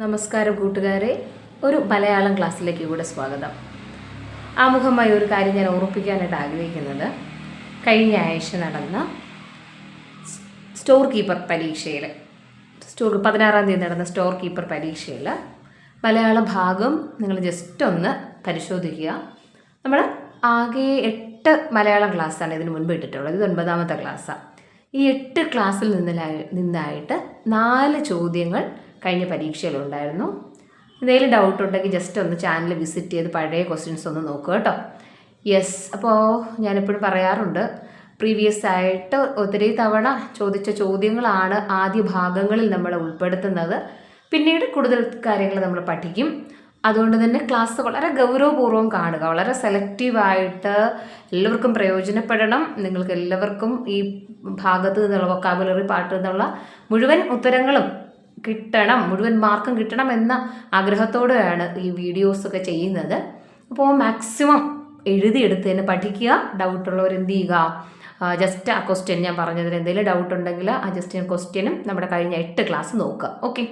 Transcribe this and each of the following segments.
നമസ്കാരം കൂട്ടുകാരെ, ഒരു മലയാളം ക്ലാസ്സിലേക്ക് കൂടെ സ്വാഗതം. ആമുഖമായി ഒരു കാര്യം ഞാൻ ഓർമ്മിപ്പിക്കാനായിട്ട് ആഗ്രഹിക്കുന്നത്, കഴിഞ്ഞ ആഴ്ച നടന്ന സ്റ്റോർ കീപ്പർ പരീക്ഷയിൽ 16-ാം തീയതി നടന്ന സ്റ്റോർ കീപ്പർ പരീക്ഷയിൽ മലയാള ഭാഗം നിങ്ങൾ ജസ്റ്റ് ഒന്ന് പരിശോധിക്കുക. നമ്മൾ ആകെ 8 മലയാളം ക്ലാസ്സാണ് ഇതിന് മുൻപ് ഇട്ടിട്ടുള്ളത്. ഇത് 9ാമത്തെ ക്ലാസ്സാണ്. ഈ 8 ക്ലാസ്സിൽ നിന്നായിട്ട് 4 ചോദ്യങ്ങൾ കഴിഞ്ഞ പരീക്ഷയിലുണ്ടായിരുന്നു. എന്തെങ്കിലും ഡൗട്ട് ഉണ്ടെങ്കിൽ ജസ്റ്റ് ഒന്ന് ചാനൽ വിസിറ്റ് ചെയ്ത് പഴയ ക്വസ്റ്റ്യൻസ് ഒന്ന് നോക്കുക കേട്ടോ. യെസ്, അപ്പോൾ ഞാനെപ്പോഴും പറയാറുണ്ട്, പ്രീവിയസ് ആയിട്ട് ഒത്തിരി തവണ ചോദിച്ച ചോദ്യങ്ങളാണ് ആദ്യ ഭാഗങ്ങളിൽ നമ്മൾ ഉൾപ്പെടുത്തുന്നത്. പിന്നീട് കൂടുതൽ കാര്യങ്ങൾ നമ്മൾ പഠിക്കും. അതുകൊണ്ട് തന്നെ ക്ലാസ് വളരെ ഗൗരവപൂർവ്വം കാണുക, വളരെ സെലക്റ്റീവായിട്ട് എല്ലാവർക്കും പ്രയോജനപ്പെടണം. നിങ്ങൾക്ക് എല്ലാവർക്കും ഈ ഭാഗത്ത് നിന്നുള്ള വൊക്കാബുലറി പാർട്ടിൽ നിന്നുള്ള മുഴുവൻ ഉത്തരങ്ങളും കിട്ടണം, മുഴുവൻ മാർക്കും കിട്ടണം എന്ന ആഗ്രഹത്തോടെയാണ് ഈ വീഡിയോസൊക്കെ ചെയ്യുന്നത്. അപ്പോൾ മാക്സിമം എഴുതിയെടുത്ത് തന്നെ പഠിക്കുക. ഡൗട്ടുള്ളവർ എന്ത് ചെയ്യുക, ജസ്റ്റ് ആ ക്വസ്റ്റ്യൻ ഞാൻ പറഞ്ഞതിൽ എന്തെങ്കിലും ഡൗട്ട് ഉണ്ടെങ്കിൽ ആ ജസ്റ്റ് ക്വസ്റ്റ്യനും നമ്മുടെ കഴിഞ്ഞ 8 ക്ലാസ് നോക്കുക. ഓക്കെ,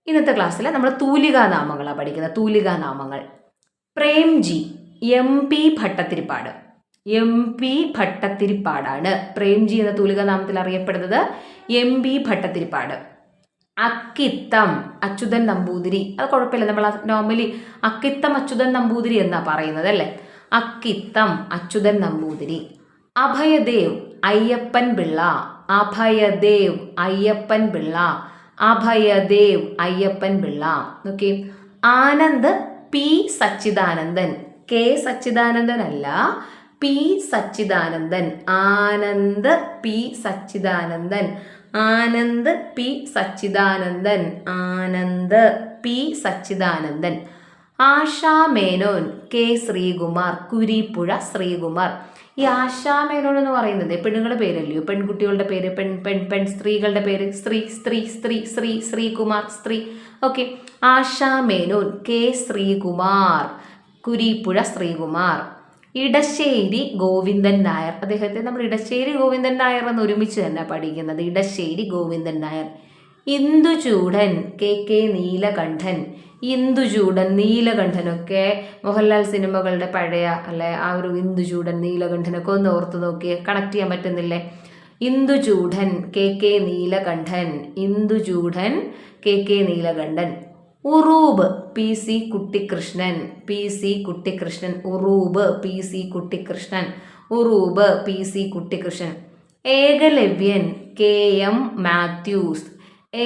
ഇന്നത്തെ ക്ലാസ്സിൽ നമ്മൾ തൂലികാനാമങ്ങളാണ് പഠിക്കുന്നത്. തൂലികാനാമങ്ങൾ. പ്രേംജി MP ഭട്ടത്തിരിപ്പാട്. MP ഭട്ടത്തിരിപ്പാടാണ് പ്രേംജി എന്ന തൂലികാനാമത്തിൽ അറിയപ്പെടുന്നത്. MP ഭട്ടത്തിരിപ്പാട്. അക്കിത്തം അച്യുതൻ നമ്പൂതിരി. അത് കുഴപ്പമില്ല, നമ്മൾ നോർമലി അക്കിത്തം അച്യുതൻ നമ്പൂതിരി എന്നാ പറയുന്നത് അല്ലേ. Akkitham Achuthan Namboothiri. Abhayadev Ayyappan Pillai. Abhayadev Ayyappan Pillai. Abhayadev Ayyappan Pillai. Okay. Anand P Sachidanandan. K Sachidanandan അല്ല, P Sachidanandan. Anand P Sachidanandan. Anand P Sachidanandan. Anand P Sachidanandan. Asha Menon K Sreekumar. Kurippuzha Sreekumar. ഈ ആശാ മേനോൻ എന്ന് പറയുന്നത് പെണ്ണുങ്ങളുടെ പേരല്ലയോ, പെൺകുട്ടികളുടെ പേര്, പെൺ സ്ത്രീകളുടെ പേര്, ശ്രീകുമാർ സ്ത്രീ. Okay, Asha Menon K Sreekumar. കുരിപ്പുഴ ശ്രീകുമാർ. ഇടശ്ശേരി ഗോവിന്ദൻ നായർ. അദ്ദേഹത്തെ നമ്മൾ ഇടശ്ശേരി ഗോവിന്ദൻ നായർ എന്ന് ഒരുമിച്ച് തന്നെ പഠിക്കുന്നത്. ഇടശ്ശേരി ഗോവിന്ദൻ നായർ. ഇന്ദുചൂടൻ KK നീലകണ്ഠൻ. ഇന്ദുചൂടൻ, നീലകണ്ഠനൊക്കെ മോഹൻലാൽ സിനിമകളുടെ പഴയ അല്ലെ, ആ ഒരു ഇന്ദുചൂടൻ നീലകണ്ഠനൊക്കെ ഒന്ന് ഓർത്ത് നോക്കിയേ, കണക്ട് ചെയ്യാൻ പറ്റുന്നില്ലേ? Induchoodan KK Neelakantan. Induchoodan KK Neelakantan. Uroob PC Kuttikrishnan. PC Kuttikrishnan. Uroob PC Kuttikrishnan. Uroob PC Kuttikrishnan. Ekalavyan KM Mathews.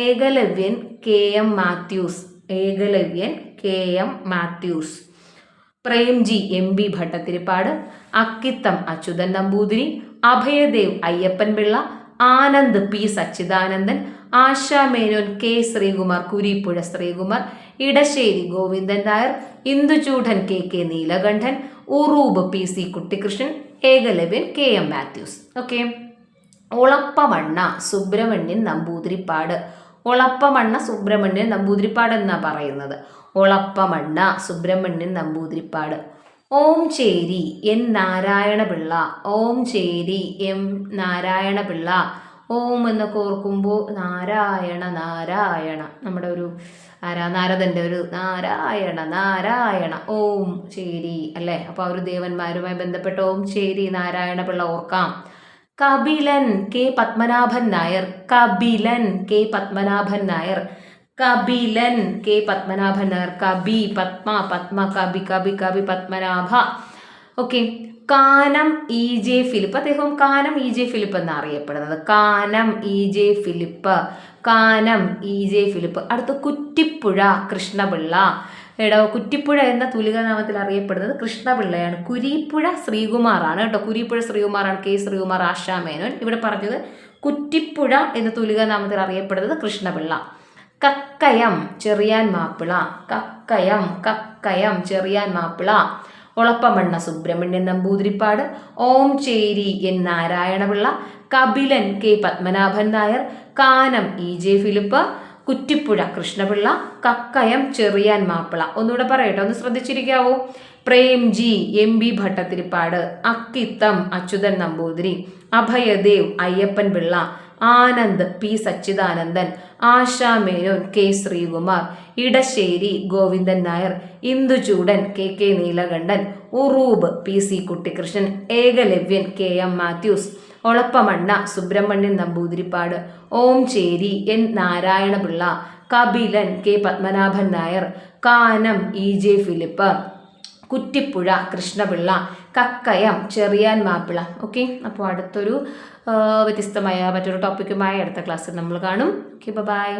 Ekalavyan KM Mathews. Ekalavyan KM Mathews. Premji MP Bhattathiripad. Akkitham Achuthan Namboothiri. Abhayadev Ayyappan Pillai. Anand P Sachidanandan. Asha Menon K Sreekumar. Kurippuzha Sreekumar. Edasseri Govindan Nair. Induchoodan KK Neelakantan. Uroob PC Kuttikrishnan. Ekalavyan KM Mathews. Okay. Olappamanna Subramanian Namboodiripad. Olappamanna Subramanian Namboodiripad എന്നാ പറയുന്നത്. ഒളപ്പമണ്ണ സുബ്രഹ്മണ്യൻ നമ്പൂതിരിപ്പാട്. Omchery N Narayana Pillai. ഓം ചേരി M നാരായണപിള്ള. ഓം എന്നൊക്കെ ഓർക്കുമ്പോൾ നാരായണ നമ്മുടെ ഒരു നാരദൻ്റെ ഒരു നാരായണ ഓം ചേരി അല്ലേ. അപ്പോൾ ആ ഒരു ദേവന്മാരുമായി ബന്ധപ്പെട്ട ഓം ചേരി നാരായണപിള്ള ഓർക്കാം. Kapilan K Padmanabhan Nair. Kapilan K Padmanabhan Nair. Kapilan K Padmanabhan Nair. Kabi Padma Kabi Padmanabha. Okay. Kanam EJ Philip. അദ്ദേഹം കാനം EJ ഫിലിപ്പ് എന്നാണ് അറിയപ്പെടുന്നത്. കാനം EJ ഫിലിപ്പ്. കാനം EJ ഫിലിപ്പ്. അടുത്ത കുറ്റിപ്പുഴ കൃഷ്ണപിള്ള. കുറ്റിപ്പുഴ എന്ന തൂലികാനാമത്തിൽ അറിയപ്പെടുന്നത് കൃഷ്ണപിള്ളയാണ്. കുരിപ്പുഴ ശ്രീകുമാറാണ് കേട്ടോ. കുരിപ്പുഴ ശ്രീകുമാറാണ് K ശ്രീകുമാർ. ആശാ മേനോൻ. ഇവിടെ പറഞ്ഞത് കുറ്റിപ്പുഴ എന്ന തൂലികാനാമത്തിൽ അറിയപ്പെടുന്നത് Krishnapillai. Kakkayam Cherian Mappila. Kakkayam Cherian Mappila. Olappamanna Subramanian Namboodiripad. Omchery N Narayana Pillai. Kapilan K Padmanabhan Nair. Kanam EJ Philip. Kuttipuzha Krishna Pillai. Kakkayam Cherian Mappila. ഒന്നുകൂടെ പറയട്ടെ, ഒന്ന് ശ്രദ്ധിച്ചിരിക്കാവോ? Premji MP Bhattathiripad. Akkitham Achuthan Namboothiri. Abhayadev Ayyappan Pillai. Anand P Sachidanandan, Asha Menon K Sreekumar, Edasseri Govindan Nair, Induchoodan K Neelakantan, Uroob P C Kuttikrishnan, Ekalavyan K M Mathews, Olappamanna Subramanian Namboodiripad, Omchery N Narayana Pillai, Kapilan K Padmanabhan Nair, Kanam E J Philip, Kuttipuzha Krishna Pillai, Kakkayam Cherian Mappila. Okay, അപ്പോൾ അടുത്തൊരു വ്യത്യസ്തമായ മറ്റൊരു ടോപ്പിക്കുമായി അടുത്ത ക്ലാസ്സിൽ നമ്മൾ കാണും. Okay, by.